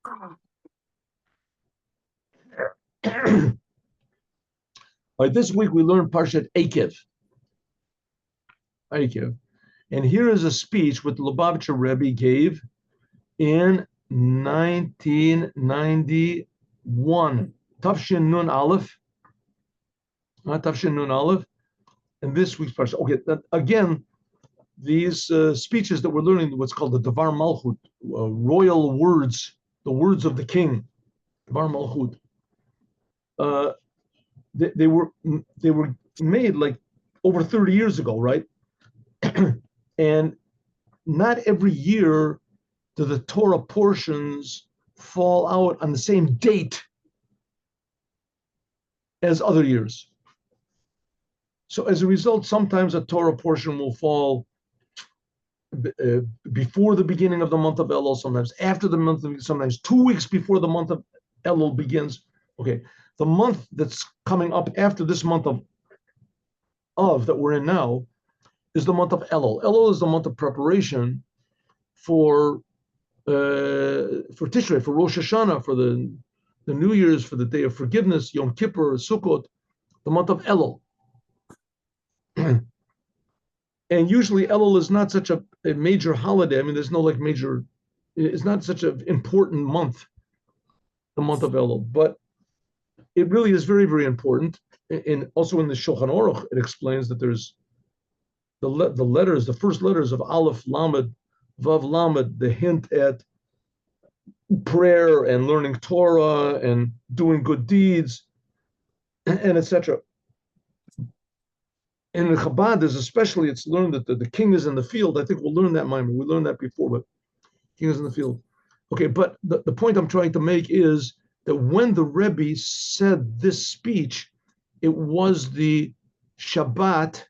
All right, this week we learned Parshat Akev. And here is a speech which the Lubavitcher Rebbe gave in 1991. Tafshin Nun Aleph. Tafshin Nun Aleph. And this week's Parshat. Okay, again, these speeches that we're learning, what's called the Dvar Malchut, royal words, the words of the king, Dvar Malchut. They were made like over 30 years ago, right? And not every year do the Torah portions fall out on the same date as other years. So as a result, sometimes a Torah portion will fall before the beginning of the month of Elul, sometimes after the month of, sometimes 2 weeks before the month of Elul begins. Okay, the month that's coming up after this month of that we're in now is the month of Elul. Elul is the month of preparation for Tishrei, for Rosh Hashanah, for the New Year's, for the Day of Forgiveness, Yom Kippur, Sukkot, the month of Elul. And usually Elul is not such a major holiday. I mean, there's no like major, it's not such an important month, the month of Elul, but it really is very, very important. And also in the Shulchan Aruch, it explains that there's the letters, the first letters of Aleph, Lamed, Vav, Lamed, the hint at prayer and learning Torah and doing good deeds, and etc. And in Chabad, there's especially, it's learned that the king is in the field. I think we'll learn that, Maimon. We learned that before, but king is in the field. Okay, but the point I'm trying to make is that when the Rebbe said this speech, it was the Shabbat. It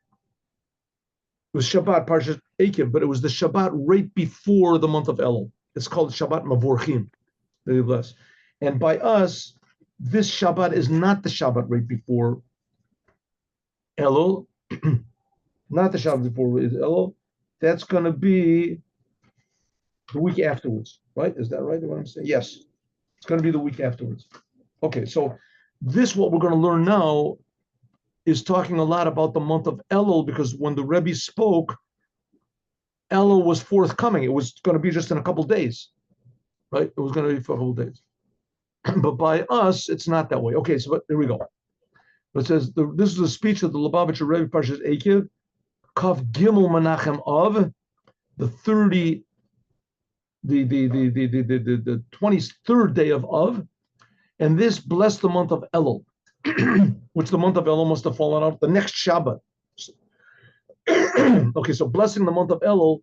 was Shabbat, Parshat Akev, but it was the Shabbat right before the month of Elul. It's called Shabbat Mavorchim. Very blessed. And by us, this Shabbat is not the Shabbat right before Elul, not the Shabbat before Elul. That's going to be the week afterwards, right? Is that right? What I'm saying? Yes, it's going to be the week afterwards. Okay, so this, what we're going to learn now, is talking a lot about the month of Elul, because when the Rebbe spoke, Elul was forthcoming. It was going to be just in a couple days, right? It was going to be for a couple days. But by us, it's not that way. Okay, so but here we go. It says, this is a speech of the Lubavitcher Rebbe, Parshat Akev, Kav Gimel Menachem Av, the 23rd day of Av, and this blessed the month of Elul, which the month of Elul must have fallen out the next Shabbat. Okay, so blessing the month of Elul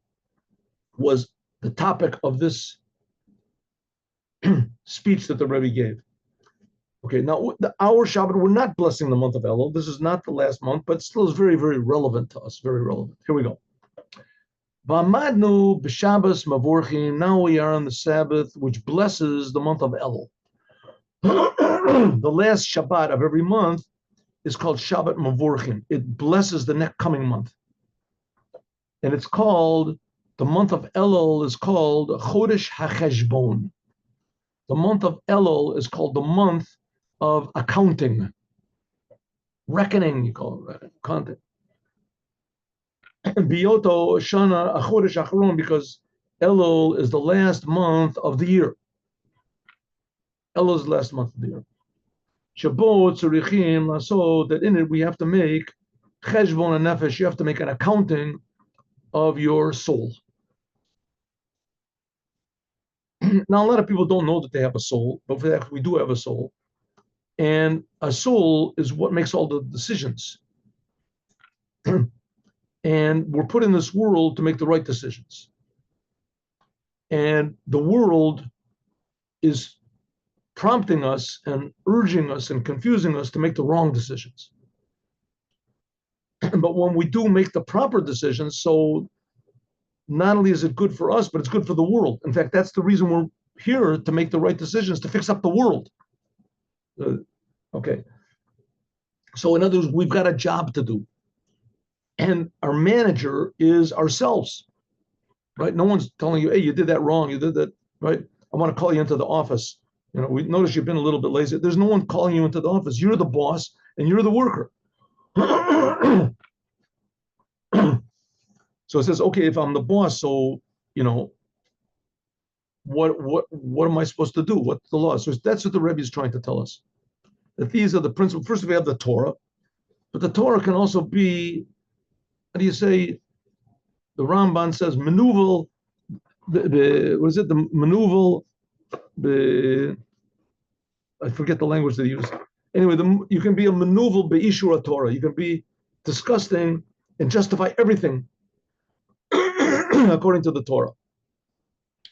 was the topic of this speech that the Rebbe gave. Okay, now our Shabbat, we're not blessing the month of Elul. This is not the last month, but still is very, very relevant to us. Very relevant. Here we go. V'amadnu b'Shabbos mavorchim. Now we are on the Sabbath, which blesses the month of Elul. The last Shabbat of every month is called Shabbat Mavorchim. It blesses the next coming month. And it's called, the month of Elul is called Chodesh HaCheshbon. The month of Elul is called the month of accounting. Reckoning, you call it, accounting. Biyoto Shana Chodesh Acharon, because Elul is the last month of the year. Elul is the last month of the year. Shabbat tzurichim, so that in it we have to make cheshbon and nefesh. You have to make an accounting of your soul. Now, a lot of people don't know that they have a soul, but for that, we do have a soul. And a soul is what makes all the decisions. And we're put in this world to make the right decisions. And the world is prompting us and urging us and confusing us to make the wrong decisions. But when we do make the proper decisions, so not only is it good for us, but it's good for the world. In fact, that's the reason we're here, to make the right decisions, to fix up the world. Okay. So in other words, we've got a job to do. And our manager is ourselves, right? No one's telling you, hey, you did that wrong, you did that, right? I want to call you into the office. We notice you've been a little bit lazy. There's no one calling you into the office. You're the boss and you're the worker. So it says, okay, if I'm the boss, so what am I supposed to do? What's the law? So that's what the Rebbe is trying to tell us. That these are the principles. First, we have the Torah, but the Torah can also be, how do you say? The Ramban says manuval. What is it? The manuval. I forget the language they use. Anyway, you can be a manuval be'ishur Torah. You can be disgusting and justify everything according to the Torah.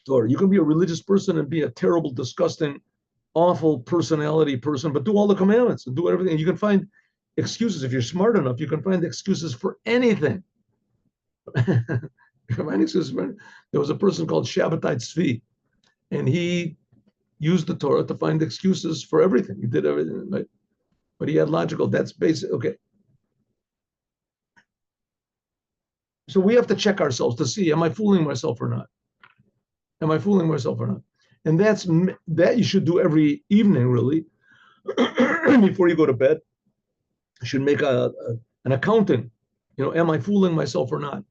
You can be a religious person and be a terrible, disgusting, awful personality person, but do all the commandments and do everything. And you can find excuses. If you're smart enough, you can find excuses for anything. There was a person called Shabbatai Tzvi, and he used the Torah to find excuses for everything. He did everything, right? But he had logical. That's basic. Okay. So we have to check ourselves to see, am I fooling myself or not? Am I fooling myself or not? And that you should do every evening, really, before you go to bed. You should make an accounting. Am I fooling myself or not?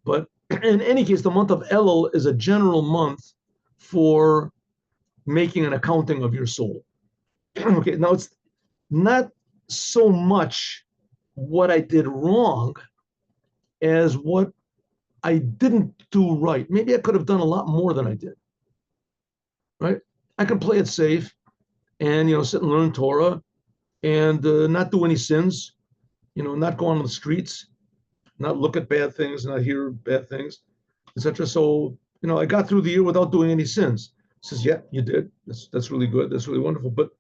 But in any case, the month of Elul is a general month for making an accounting of your soul. Okay, now it's not so much what I did wrong as what I didn't do right. Maybe I could have done a lot more than I did. Right? I can play it safe and sit and learn Torah and not do any sins, not go on the streets, not look at bad things, not hear bad things, etc. So, I got through the year without doing any sins. He says, yeah, you did. That's really good. That's really wonderful. But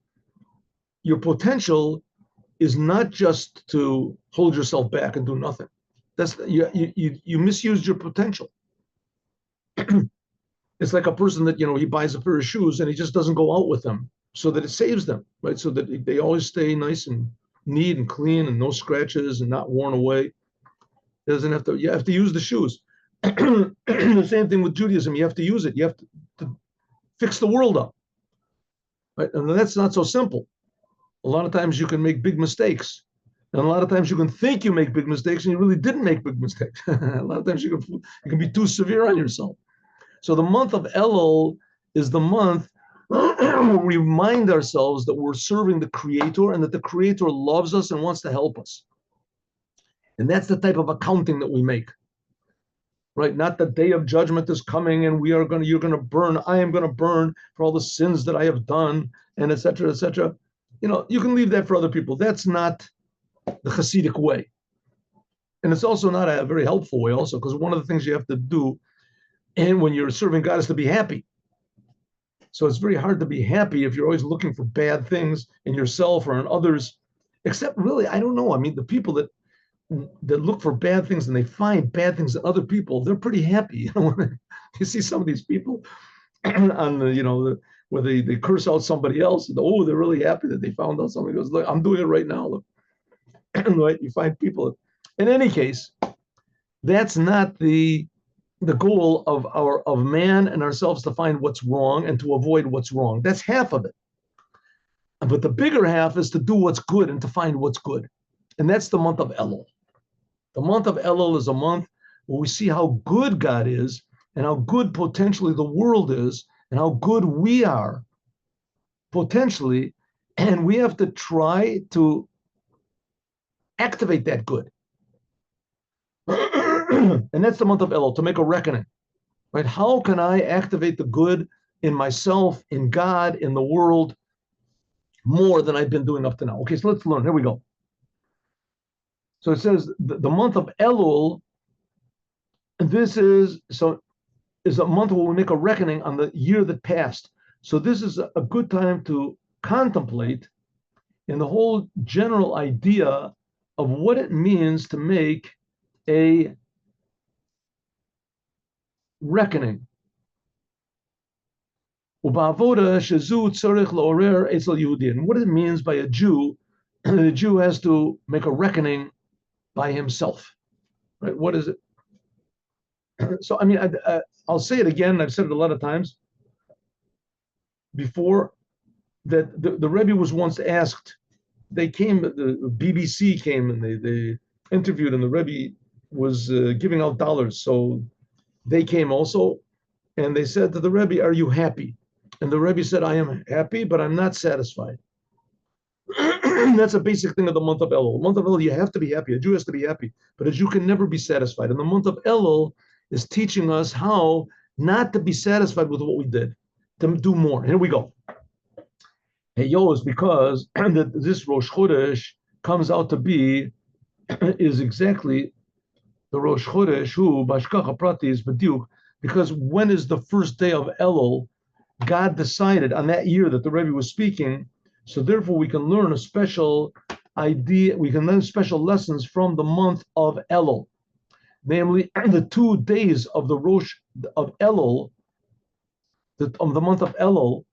your potential is not just to hold yourself back and do nothing. That's you misused your potential. It's like a person that he buys a pair of shoes and he just doesn't go out with them so that it saves them, right? So that they always stay nice and neat and clean and no scratches and not worn away. It doesn't have to. You have to use the shoes. The same thing with Judaism. You have to use it. You have to fix the world up, right? And that's not so simple. A lot of times you can make big mistakes. And a lot of times you can think you make big mistakes and you really didn't make big mistakes. A lot of times you can be too severe on yourself. So the month of Elul is the month where we remind ourselves that we're serving the Creator and that the Creator loves us and wants to help us. And that's the type of accounting that we make. Right? Not the day of judgment is coming and you're going to burn. I am going to burn for all the sins that I have done, and et cetera, et cetera. You can leave that for other people. That's not the Hasidic way. And it's also not a very helpful way also, because one of the things you have to do and when you're serving God is to be happy. So it's very hard to be happy if you're always looking for bad things in yourself or in others, except really, I don't know. I mean, the people that look for bad things and they find bad things in other people, they're pretty happy. You see some of these people on the, where they curse out somebody else. And, they're really happy that they found out somebody goes, look, I'm doing it right now. Look. Right? You find people. In any case, that's not the goal of man and ourselves to find what's wrong and to avoid what's wrong. That's half of it. But the bigger half is to do what's good and to find what's good. And that's the month of Elul. The month of Elul is a month where we see how good God is and how good potentially the world is and how good we are potentially. And we have to try to activate that good. And that's the month of Elul, to make a reckoning. Right? How can I activate the good in myself, in God, in the world, more than I've been doing up to now? Okay, so let's learn. Here we go. So it says the month of Elul, this is a month where we make a reckoning on the year that passed. So this is a good time to contemplate in the whole general idea of what it means to make a reckoning. And what it means by a Jew, the Jew has to make a reckoning by himself. Right? What is it? So, I mean, I'll say it again. I've said it a lot of times. before that the Rebbe was once asked. They came, the BBC came and they interviewed, and the Rebbe was giving out dollars. So they came also, and they said to the Rebbe, "Are you happy?" And the Rebbe said, "I am happy, but I'm not satisfied." That's a basic thing of the month of Elul. The month of Elul, you have to be happy. A Jew has to be happy, but a Jew can never be satisfied. And the month of Elul is teaching us how not to be satisfied with what we did, to do more. Here we go. Hey, yo, is because this Rosh Chodesh comes out to be is exactly the Rosh Chodesh who Bashkacha Prati is B'diuk, because when is the first day of Elul? God decided on that year that the Rebbe was speaking, so therefore we can learn a special idea, we can learn special lessons from the month of Elul, namely the 2 days of the Rosh of Elul, of the month of Elul,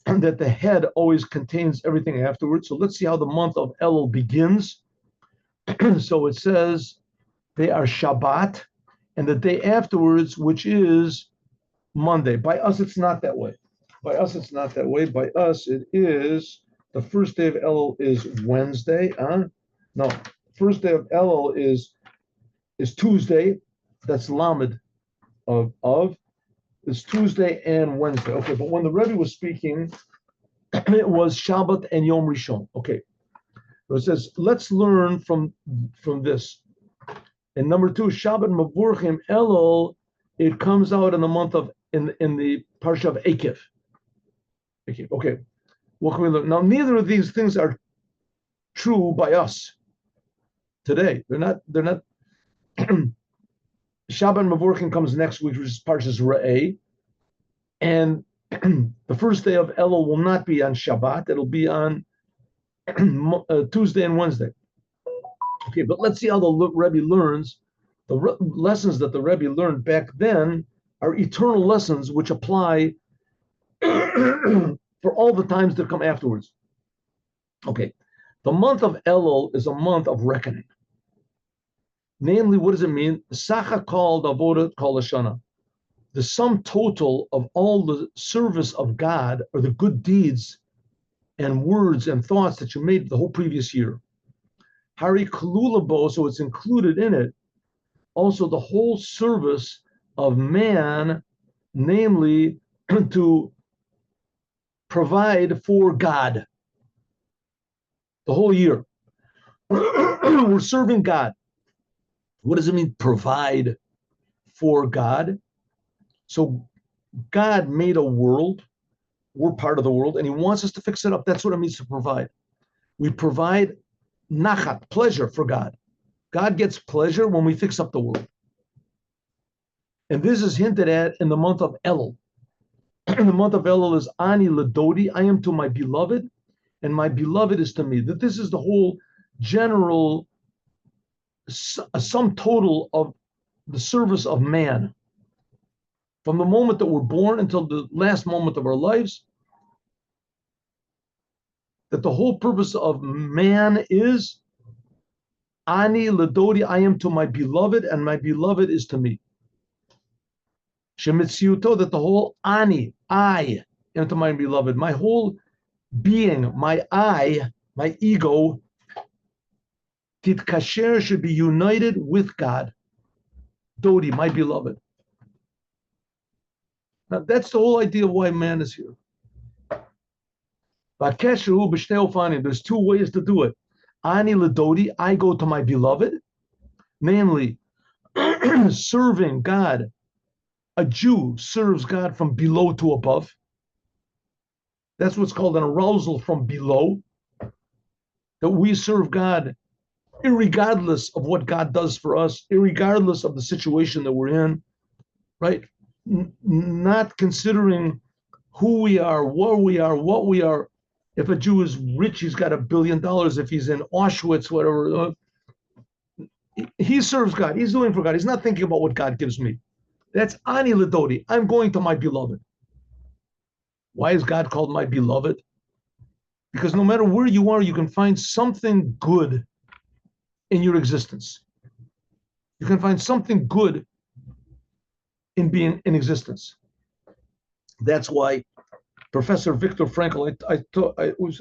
that the head always contains everything afterwards. So let's see how the month of Elul begins. So it says they are Shabbat, and the day afterwards, which is Monday. By us, it's not that way. By us, it's not that way. By us, it is the first day of Elul is Wednesday. No, first day of Elul is Tuesday. That's Lamed of. It's Tuesday and Wednesday. Okay, but when the Rebbe was speaking, it was Shabbat and Yom Rishon. Okay, so it says let's learn from this. And number 2, Shabbat Mavurchim Elul. It comes out in the month of in the parsha of Ekev. Okay, what can we learn? Now, neither of these things are true by us today. They're not. Shabbat Mavorkin comes next week, which is Parshas Re'eh, and the first day of Elul will not be on Shabbat. It'll be on Tuesday and Wednesday. Okay, but let's see how the Rebbe learns. The lessons that the Rebbe learned back then are eternal lessons which apply for all the times that come afterwards. Okay, the month of Elul is a month of reckoning. Namely, what does it mean? Sacha called avoda kol hashana. The sum total of all the service of God, or the good deeds and words and thoughts that you made the whole previous year. Hari kalulabo, so it's included in it. Also, the whole service of man, namely to provide for God the whole year. We're serving God. What does it mean, provide for God? So God made a world. We're part of the world, and he wants us to fix it up. That's what it means to provide. We provide nachat, pleasure for God. God gets pleasure when we fix up the world. And this is hinted at in the month of Elul. The month of Elul is Ani Ladodi, I am to my beloved, and my beloved is to me. That this is the whole general sum total of the service of man. From the moment that we're born until the last moment of our lives, that the whole purpose of man is Ani Ladodi, I am to my beloved, and my beloved is to me. Shemitziuto, that the whole Ani, I am to my beloved, my whole being, my I, my ego, Titkasher, should be united with God. Dodi, my beloved. Now that's the whole idea of why man is here. There's 2 ways to do it. Ani Ladodi, I go to my beloved, namely serving God. A Jew serves God from below to above. That's what's called an arousal from below. That we serve God irregardless of what God does for us, irregardless of the situation that we're in, right? Not considering who we are, where we are, what we are. If a Jew is rich, he's got $1 billion. If he's in Auschwitz, whatever, he serves God. He's doing for God. He's not thinking about what God gives me. That's Ani Ladodi. I'm going to my beloved. Why is God called my beloved? Because no matter where you are, you can find something good in your existence. You can find something good in being in existence. That's why Professor Viktor Frankl.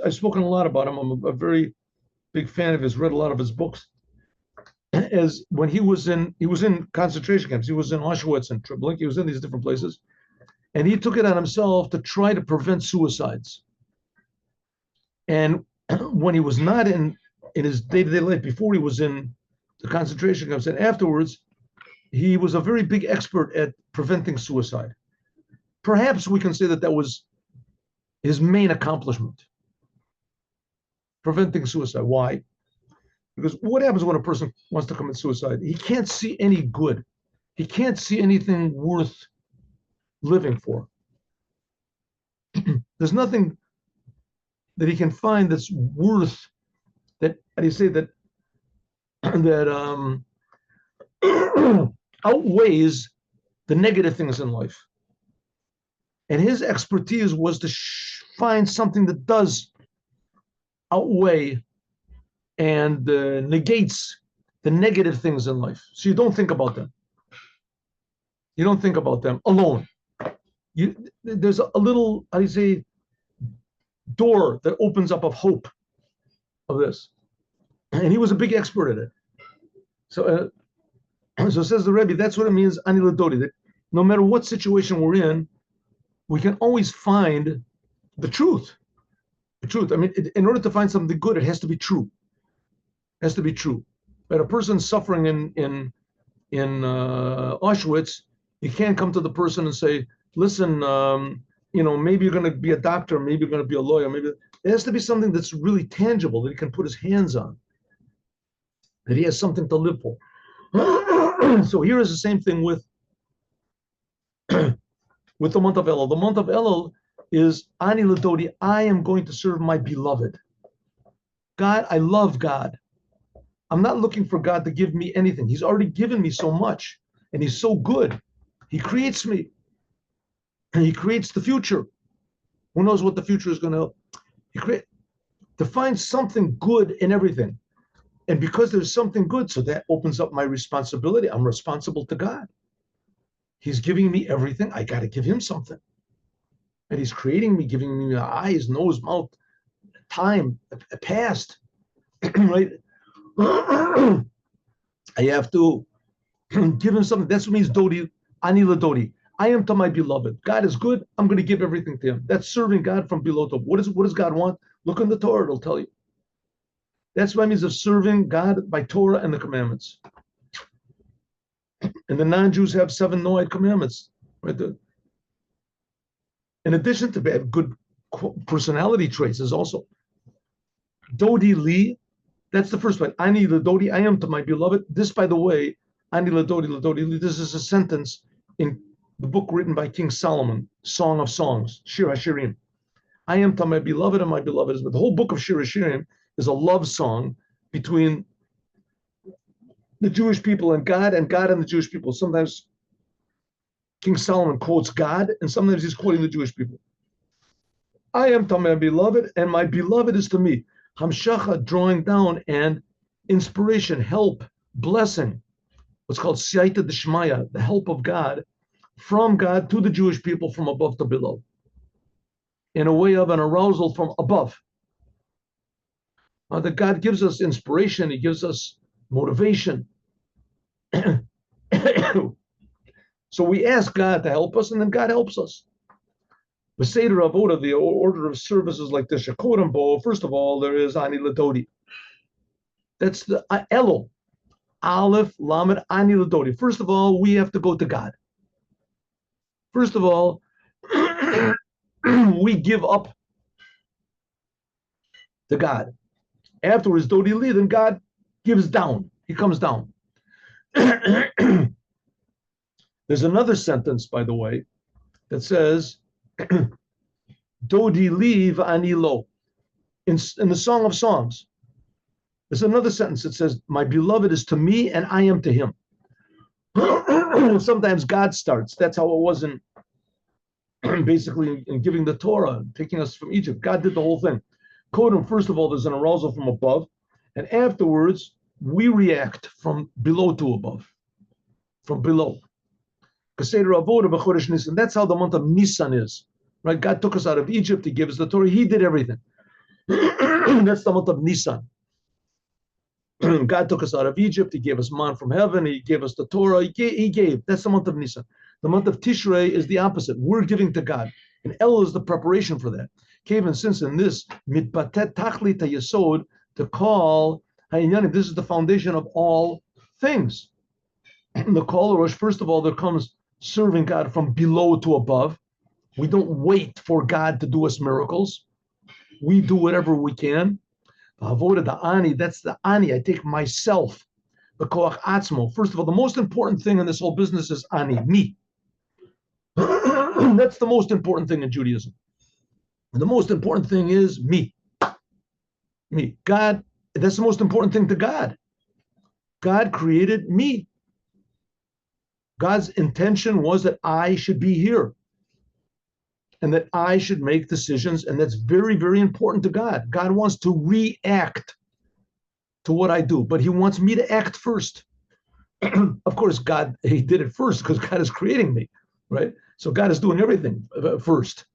I've spoken a lot about him. I'm a very big fan of his. Read a lot of his books. As when he was in concentration camps. He was in Auschwitz and Treblinka. He was in these different places, and he took it on himself to try to prevent suicides. And when he was not in his day-to-day life, before he was in the concentration camps, and afterwards, he was a very big expert at preventing suicide. Perhaps we can say that was his main accomplishment, preventing suicide. Why? Because what happens when a person wants to commit suicide? He can't see any good. He can't see anything worth living for. There's nothing that he can find that's worth that. How do you say that? That outweighs the negative things in life. And his expertise was to find something that does outweigh and negates the negative things in life. So you don't think about them. You don't think about them alone. There's a little, how do you say, door that opens up of hope of this. And he was a big expert at it. So, so says the Rebbe, that's what it means, ani ladodi, that no matter what situation we're in, we can always find the truth. The truth. I mean, in order to find something good, it has to be true. It has to be true. But a person suffering in Auschwitz, you can't come to the person and say, listen, maybe you're going to be a doctor, maybe you're going to be a lawyer. Maybe it has to be something that's really tangible that he can put his hands on, that he has something to live for. So here is the same thing with the month of Elul. The month of Elul is ani ladodi. I am going to serve my beloved. God, I love God. I'm not looking for God to give me anything. He's already given me so much, and he's so good. He creates me, and he creates the future. Who knows what the future is going to find something good in everything. And because there's something good, so that opens up my responsibility. I'm responsible to God. He's giving me everything. I got to give him something. And he's creating me, giving me eyes, nose, mouth, time, past, right? I have to give him something. That's what means dodi, ani ladodi. I am to my beloved. God is good. I'm going to give everything to him. That's serving God from below to up. What does God want? Look in the Torah, it'll tell you. That's what it means of serving God by Torah and the commandments. And the non-Jews have 7 Noahide commandments. Right? In addition to bad, good personality traits is also Dodi li. That's the first one. Ani ladodi, I am to my beloved. This, by the way, ani ladodi li. This is a sentence in the book written by King Solomon, Song of Songs, Shir HaShirim. I am to my beloved, and my beloved is. But the whole book of Shir HaShirim is a love song between the Jewish people and God and the Jewish people. Sometimes King Solomon quotes God, and sometimes he's quoting the Jewish people. I am to my beloved, and my beloved is to me. Hamshacha, drawing down, and inspiration, help, blessing. What's called Siyata Deshmaya, the help of God, from God to the Jewish people, from above to below. In a way of an arousal from above. That God gives us inspiration, he gives us motivation. So we ask God to help us, and then God helps us. The Seder Avoda, the order of services like this, first of all, there is Ani Ladodi. That's the Elul. Aleph, Lamed, Ani Ladodi. First of all, we have to go to God. First of all, we give up to God. Afterwards, Dodi Li, then God gives down. He comes down. There's another sentence, by the way, that says, Dodi Li v'ani lo. In the Song of Songs, there's another sentence that says, my beloved is to me and I am to him. Sometimes God starts. That's how it was in basically in giving the Torah, taking us from Egypt. God did the whole thing. Kodem, first of all, there's an arousal from above, and afterwards, we react from below to above. From below. And that's how the month of Nisan is. right? God took us out of Egypt. He gave us the Torah. He did everything. That's the month of Nisan. God took us out of Egypt. He gave us man from heaven. He gave us the Torah. He gave. That's the month of Nisan. The month of Tishrei is the opposite. We're giving to God. And Elul is the preparation for that. Kevin, since in this, mitbatet tachlit hayesod, to call, this is the foundation of all things. The call Rosh, first of all, there comes serving God from below to above. We don't wait for God to do us miracles. We do whatever we can. The ani, that's the ani. I take myself, the koach atzmo. First of all, the most important thing in this whole business is ani, me. That's the most important thing in Judaism. And the most important thing is me. Me. God, that's the most important thing to God. God created me. God's intention was that I should be here and that I should make decisions. And that's very, very important to God. God wants to react to what I do, but he wants me to act first. Of course, God, he did it first because God is creating me, right? So God is doing everything first.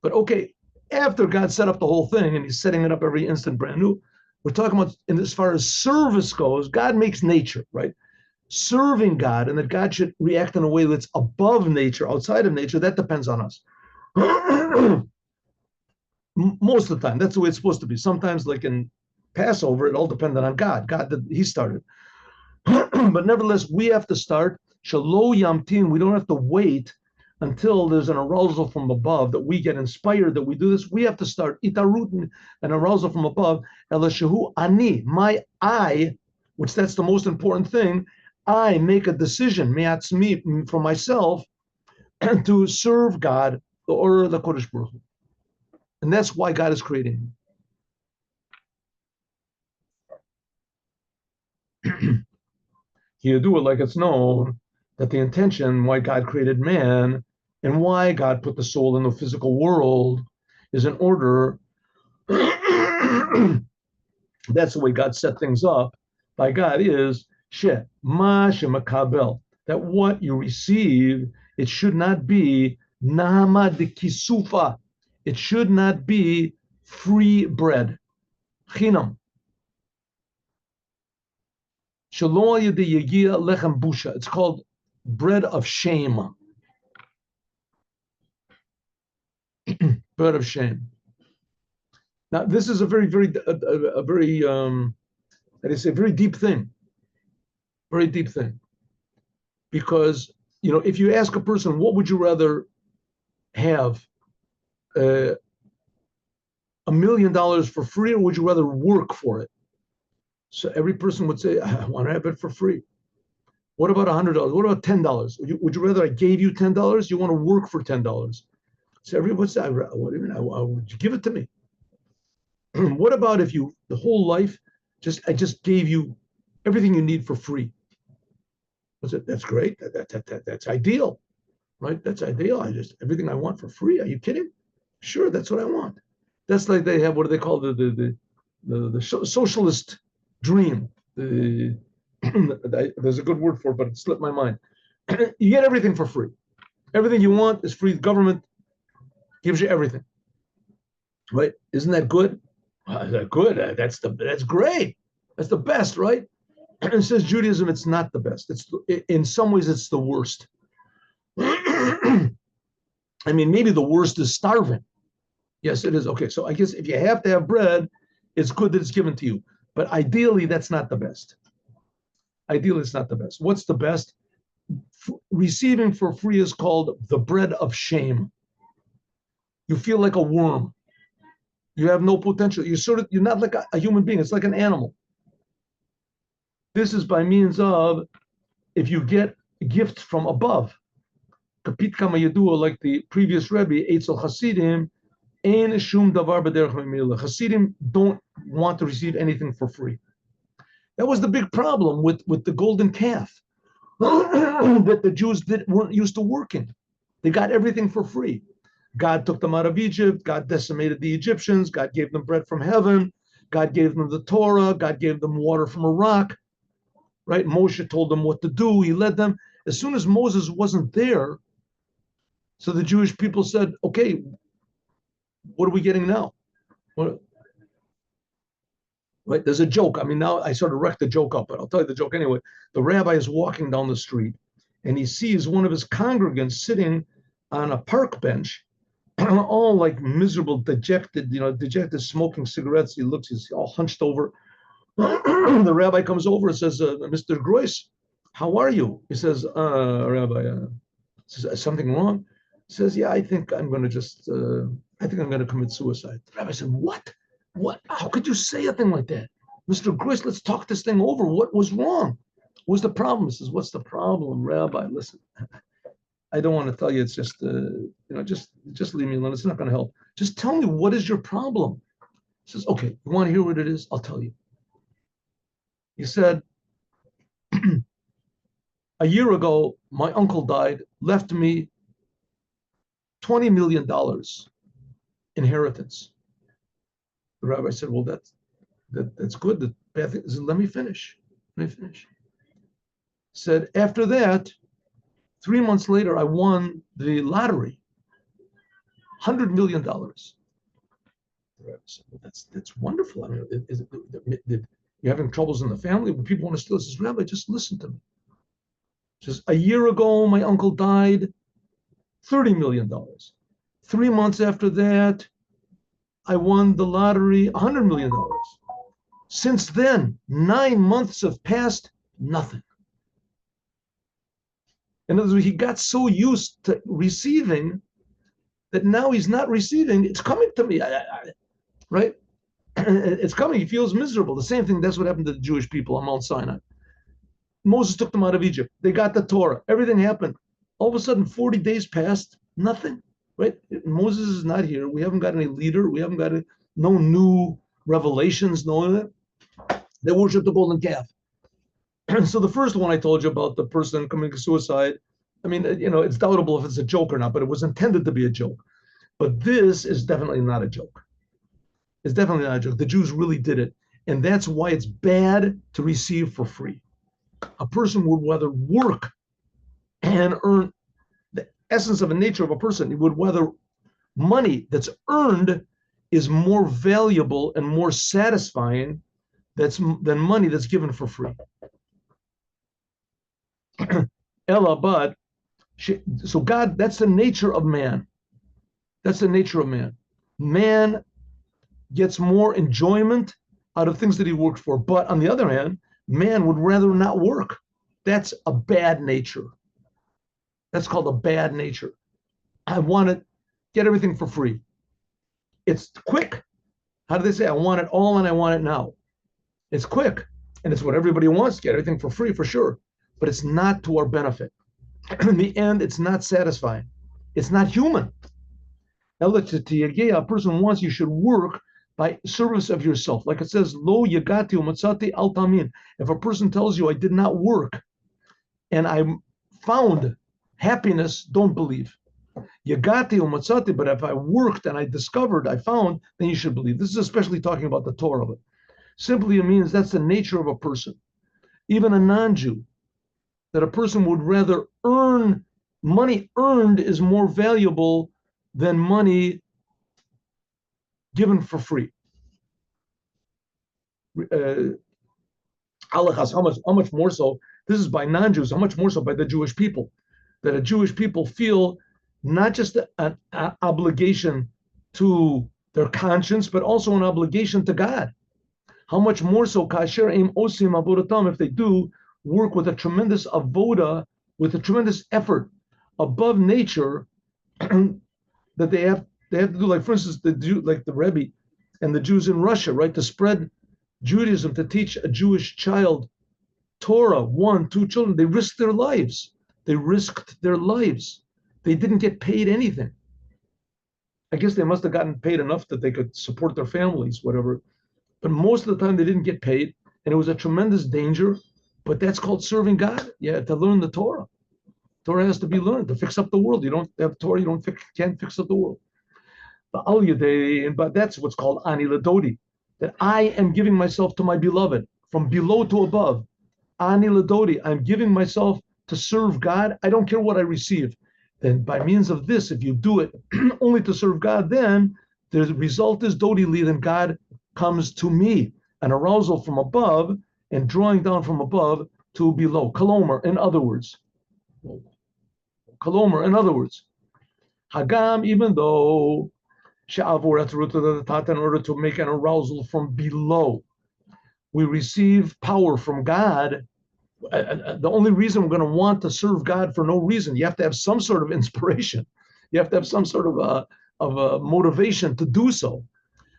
But okay, after God set up the whole thing and he's setting it up every instant brand new, we're talking about, and as far as service goes, God makes nature, right? Serving God and that God should react in a way that's above nature, outside of nature, that depends on us. Most of the time, that's the way it's supposed to be. Sometimes, like in Passover, it all depended on God. God, he started. But nevertheless, we have to start. Shalo yamtin, we don't have to wait until there's an arousal from above, that we get inspired, that we do this. We have to start. Itarut, an arousal from above. Elashahu ani, my I, which that's the most important thing. I make a decision, me'atzmi, for myself, to serve God, the order of the Kodesh Baruch Hu. And that's why God is creating. You do it like it's known that the intention why God created man and why God put the soul in the physical world is in order. That's the way God set things up by God is ma shemakabel, that what you receive, it should not be nahama de kisufa. It should not be free bread. Chinam. It's called bread of shame. Bread of shame. Now, this is a very, very, a very, that is a very deep thing. Very deep thing. Because, if you ask a person, what would you rather have? $1 million for free, or would you rather work for it? So every person would say, I want to have it for free. What about $100? What about $10? Would you rather I gave you $10? You want to work for $10? So everyone said, what do you mean? Would you give it to me? What about if you, the whole life, I just gave you everything you need for free? That's great. That's ideal, right? That's ideal. Everything I want for free. Are you kidding? Sure, that's what I want. That's like they have, what do they call the socialist dream. There's a good word for it, but it slipped my mind. You get everything for free. Everything you want is free. The government gives you everything, right? Isn't that good? Is that good? That's great. That's the best, right? It says Judaism, it's not the best. In some ways, it's the worst. I mean, maybe the worst is starving. Yes, it is. Okay, so I guess if you have to have bread, it's good that it's given to you. But ideally, that's not the best. Ideally, it's not the best. What's the best? Receiving for free is called the bread of shame. You feel like a worm. You have no potential. You're not like a human being. It's like an animal. This is by means of, if you get gifts from above. Kapit kama yadua, like the previous Rebbe, Eitzel Hasidim, ein shum davar b'derech memila. Hasidim don't want to receive anything for free. That was the big problem with the golden calf, that the Jews weren't used to working. They got everything for free. God took them out of Egypt. God decimated the Egyptians. God gave them bread from heaven. God gave them the Torah. God gave them water from a rock. Right? Moshe told them what to do. He led them. As soon as Moses wasn't there, So the Jewish people said, okay, what are we getting now? What, right? There's a joke. I mean, now I sort of wrecked the joke up, but I'll tell you the joke anyway. The rabbi is walking down the street and he sees one of his congregants sitting on a park bench, all like miserable, dejected, dejected, smoking cigarettes. He looks, he's all hunched over. The rabbi comes over and says, Mr. Grois, how are you? He says, Rabbi, says, something wrong? He says, yeah, I think I'm going to commit suicide. The rabbi said, what? What? How could you say a thing like that? Mr. Grois, let's talk this thing over. What was wrong? What was the problem? He says, what's the problem, Rabbi? Listen, I don't want to tell you. It's just, just leave me alone. It's not going to help. Just tell me, what is your problem? He says, okay, you want to hear what it is? I'll tell you. He said, a year ago, my uncle died, left me $20 million inheritance. The rabbi said, well, that's good. The bad thing is, let me finish. Said, after that, 3 months later, I won the lottery, $100 million. The rabbi said, well, that's wonderful. I mean, you're having troubles in the family when people want to steal. He says, Rabbi, just listen to me. He says, a year ago, my uncle died, $30 million. 3 months after that, I won the lottery, $100 million. Since then, 9 months have passed, nothing. In other words, he got so used to receiving that now he's not receiving. It's coming to me, right? It's coming. He feels miserable. The same thing, that's what happened to the Jewish people on Mount Sinai. Moses took them out of Egypt. They got the Torah. Everything happened. All of a sudden, 40 days passed, nothing, right? Moses is not here. We haven't got any leader. We haven't got no new revelations, no of that. They worship the golden calf. So the first one I told you about, the person committing suicide, I mean, it's doubtable if it's a joke or not, but it was intended to be a joke. But this is definitely not a joke. It's definitely not a joke. The Jews really did it. And that's why it's bad to receive for free. A person would rather work and earn. The essence of a nature of a person, he would rather money that's earned is more valuable and more satisfying than money that's given for free. Ella, but so God, that's the nature of man. That's the nature of man. Man gets more enjoyment out of things that he worked for. But on the other hand, man would rather not work. That's a bad nature. That's called a bad nature. I want to get everything for free. It's quick. How do they say? I want it all and I want it now. It's quick. And it's what everybody wants, get everything for free, for sure. But it's not to our benefit. In the end, it's not satisfying. It's not human. A person wants you should work by service of yourself. Like it says, Lo yagati umatzati al tamin. If a person tells you, I did not work and I found happiness, don't believe. Yagati umatzati, but if I worked and I discovered, I found, then you should believe. This is especially talking about the Torah of it. Simply it means that's the nature of a person. Even a non-Jew, that a person would rather earn, money earned is more valuable than money given for free. How much more so, this is by non-Jews, how much more so by the Jewish people, that the Jewish people feel not just an obligation to their conscience, but also an obligation to God. How much more so, kasher im osim avodatam, if they do work with a tremendous avoda, with a tremendous effort above nature, that they have to do, like for instance, like the Rebbe and the Jews in Russia, right, to spread Judaism, to teach a Jewish child Torah, 1, 2 children. They risked their lives. They didn't get paid anything. I guess they must have gotten paid enough that they could support their families, whatever. But most of the time they didn't get paid, and it was a tremendous danger. But that's called serving God. Yeah, to learn the Torah. Torah has to be learned to fix up the world. You don't have Torah, can't fix up the world. But that's what's called ani ladodi, that I am giving myself to my beloved from below to above. Ani ladodi, I'm giving myself to serve God. I don't care what I receive. then by means of this, if you do it only to serve God, then the result is dodili, then God comes to me, an arousal from above and drawing down from above to below. Kalomer, in other words. Kalomer, in other words. Hagam, even though Sha'avur at in order to make an arousal from below, we receive power from God. The only reason we're going to want to serve God for no reason, you have to have some sort of inspiration. You have to have some sort of a motivation to do so.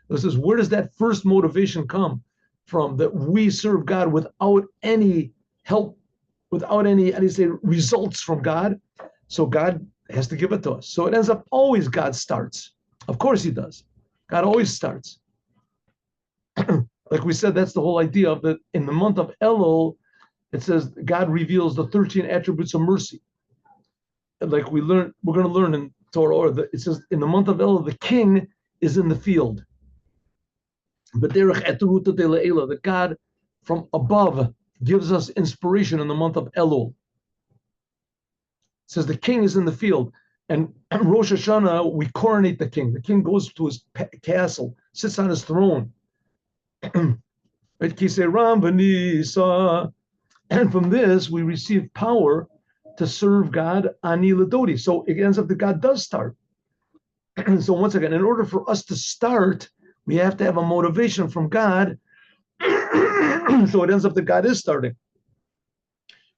This is, where does that first motivation come from? That we serve God without any help, without any, how do you say, results from God. So God has to give it to us. So it ends up always God starts. Of course he does. God always starts. Like we said, that's the whole idea of that in the month of Elul, it says God reveals the 13 attributes of mercy. Like we're going to learn in Torah, or it says in the month of Elul, the king is in the field. But that God from above gives us inspiration in the month of Elul. It says the king is in the field. And Rosh Hashanah, we coronate the king. The king goes to his castle, sits on his throne. And from this, we receive power to serve God ani ladodi. So it ends up that God does start. So once again, in order for us to start, we have to have a motivation from God. So it ends up that God is starting.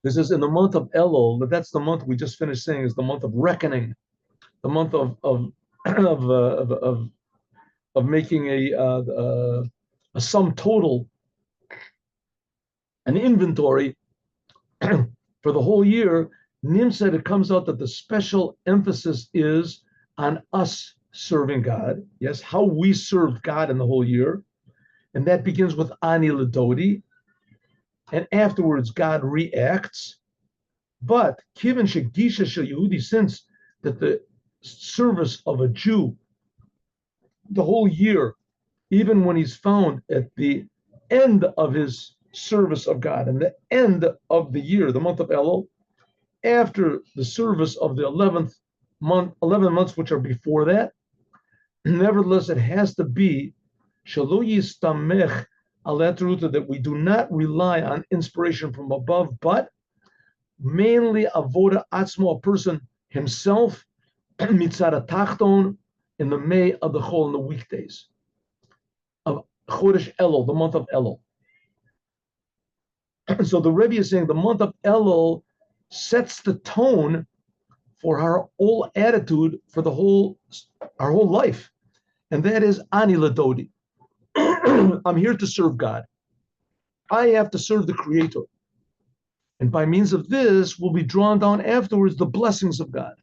This is in the month of Elul, but that's the month we just finished saying is the month of reckoning, the month of making a sum total, an inventory for the whole year. Nim said it comes out that the special emphasis is on us serving God. Yes, how we served God in the whole year. And that begins with Ani Ladodi. And afterwards, God reacts. But Kivan Shagisha Shal Yehudi, since that the service of a Jew, the whole year, even when he's found at the end of his service of God, and the end of the year, the month of Elul, after the service of the 11th month, 11 months which are before that, nevertheless, it has to be Shalo Yistamech Alatruta, that we do not rely on inspiration from above, but mainly Avoda Atzmo, a person himself, Mitzara Tachton, in the May of the Chol, in the weekdays of Chodesh Elul, the month of Elul. So the Rebbe is saying the month of Elul sets the tone for our whole attitude for our whole life, and that is Ani Ladodi. I'm here to serve God. I have to serve the Creator. And by means of this, will be drawn down afterwards the blessings of God.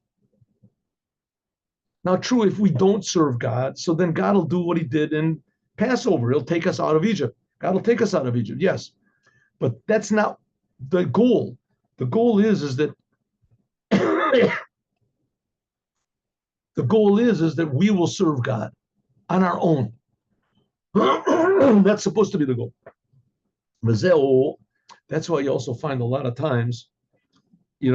Now, true, if we don't serve God, so then God will do what he did in Passover. He'll take us out of Egypt. God will take us out of Egypt, yes. But that's not the goal. The goal is that the goal is that we will serve God on our own. That's supposed to be the goal. That's why you also find a lot of times, a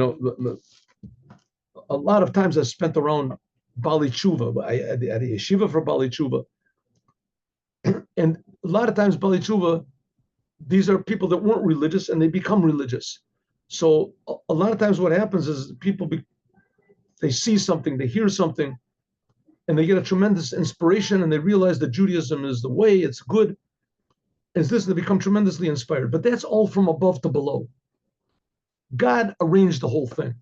lot of times I spent around Bali Tshuva. I had a yeshiva for Bali Tshuva. And a lot of times Bali Tshuva, these are people that weren't religious and they become religious. So a lot of times what happens is people, they see something, they hear something, and they get a tremendous inspiration and they realize that Judaism is the way, it's good. Is this, they become tremendously inspired. But that's all from above to below. God arranged the whole thing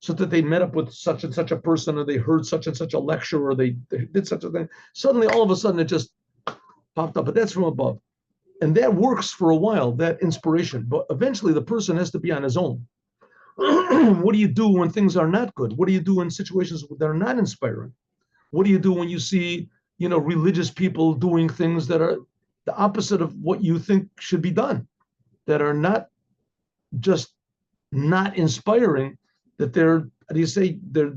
so that they met up with such and such a person, or they heard such and such a lecture, or they did such a thing. Suddenly, all of a sudden, it just popped up. But that's from above. And that works for a while, that inspiration. But eventually, the person has to be on his own. What do you do when things are not good? What do you do in situations that are not inspiring? What do you do when you see, religious people doing things that are the opposite of what you think should be done, that are not just not inspiring, that they're, how do you say, they're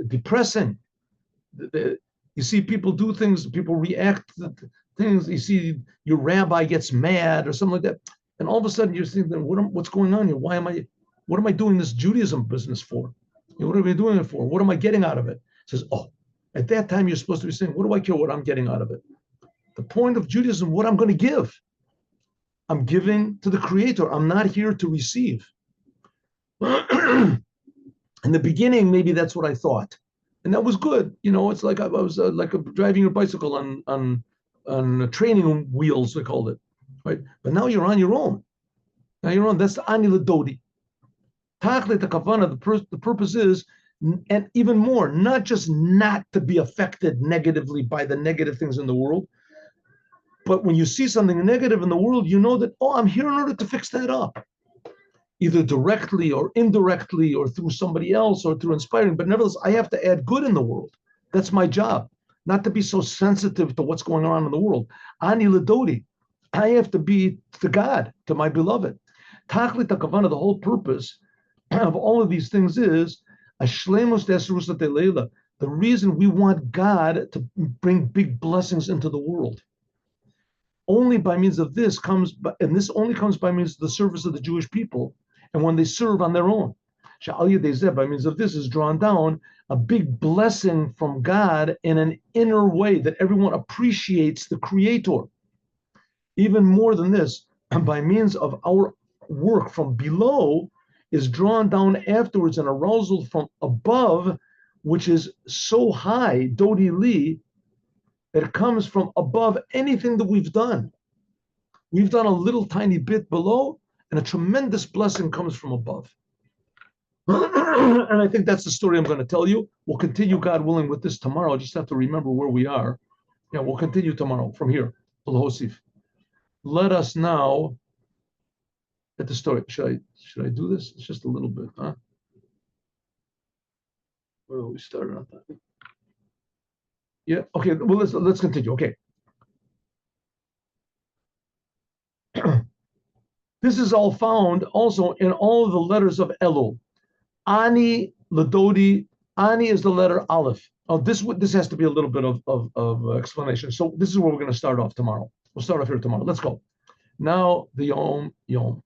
depressing. You see people do things, people react to things. You see your rabbi gets mad or something like that, and all of a sudden you're thinking, what's going on here? Why am I? what am I doing this Judaism business for? What are we doing it for? What am I getting out of it? He says, oh, at that time, you're supposed to be saying, what do I care what I'm getting out of it? The point of Judaism, what I'm going to give. I'm giving to the Creator. I'm not here to receive. In the beginning, maybe that's what I thought. And that was good. It's like I was like driving your bicycle on training wheels, we called it. Right? But now you're on your own. Now you're on. That's the Ani Ladodi. Tachlit Kavana, the purpose is, and even more, not just not to be affected negatively by the negative things in the world, but when you see something negative in the world, you know that, oh, I'm here in order to fix that up, either directly or indirectly or through somebody else or through inspiring. But nevertheless, I have to add good in the world. That's my job, not to be so sensitive to what's going on in the world. Ani Ladodi, I have to be to God, to my beloved. Tachlit Kavana, the whole purpose of all of these things is the reason we want God to bring big blessings into the world. Only by means of this and this only comes by means of the service of the Jewish people, and when they serve on their own. By means of this is drawn down a big blessing from God in an inner way that everyone appreciates the Creator. Even more than this, by means of our work from below, is drawn down afterwards an arousal from above, which is so high, Dodi Li, that it comes from above anything that we've done. We've done a little tiny bit below, and a tremendous blessing comes from above. And I think that's the story I'm going to tell you. We'll continue, God willing, with this tomorrow. I just have to remember where we are. Yeah, we'll continue tomorrow from here. Let us now at the story. Should I do this? It's just a little bit, huh? Where will we start on that? Yeah. Okay. Well, let's continue. Okay. This is all found also in all of the letters of Elul. Ani Ladodi. Ani is the letter Aleph. Oh, this has to be a little bit of explanation. So this is where we're going to start off tomorrow. We'll start off here tomorrow. Let's go. Now the Yom.